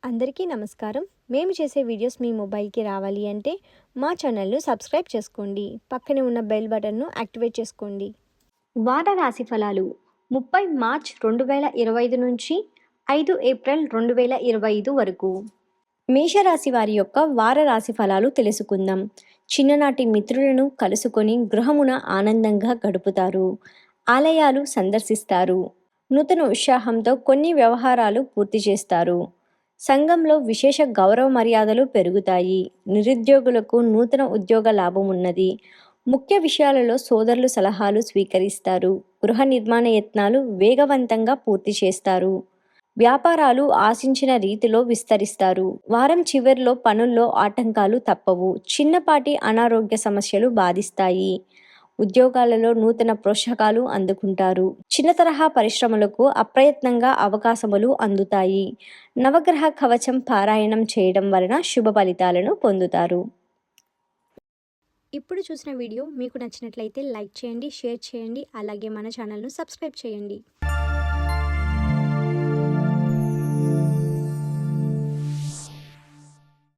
అందరికీ నమస్కారం. మేము చేసే వీడియోస్ మీ మొబైల్కి రావాలి అంటే మా ఛానల్ను సబ్స్క్రైబ్ చేసుకోండి. పక్కనే ఉన్న బెల్ బటన్ను యాక్టివేట్ చేసుకోండి. వార రాశి ఫలాలు 30 మార్చ్ 2025 నుంచి 5 ఏప్రిల్ 2025 వరకు. మేషరాశి వారి యొక్క వార రాశి ఫలాలు తెలుసుకుందాం. చిన్ననాటి మిత్రులను కలుసుకొని గృహమున ఆనందంగా గడుపుతారు. ఆలయాలు సందర్శిస్తారు. నూతన ఉత్సాహంతో కొన్ని వ్యవహారాలు పూర్తి చేస్తారు. సంఘంలో విశేష గౌరవ మర్యాదలు పెరుగుతాయి. నిరుద్యోగులకు నూతన ఉద్యోగ లాభం ఉన్నది. ముఖ్య విషయాలలో సోదరులు సలహాలు స్వీకరిస్తారు. గృహ నిర్మాణ యత్నాలు వేగవంతంగా పూర్తి చేస్తారు. వ్యాపారాలు ఆశించిన రీతిలో విస్తరిస్తారు. వారం చివరిలో పనుల్లో ఆటంకాలు తప్పవు. చిన్నపాటి అనారోగ్య సమస్యలు బాధిస్తాయి. ఉద్యోగాలలో నూతన ప్రోత్సాహకాలు అందుకుంటారు. చిన్న తరహా పరిశ్రమలకు అప్రయత్నంగా అవకాశములు అందుతాయి. నవగ్రహ కవచం పారాయణం చేయడం వలన శుభ ఫలితాలను పొందుతారు. ఇప్పుడు చూసిన వీడియో మీకు నచ్చినట్లయితే లైక్ చేయండి, షేర్ చేయండి, అలాగే మన ఛానల్ను సబ్స్క్రైబ్ చేయండి.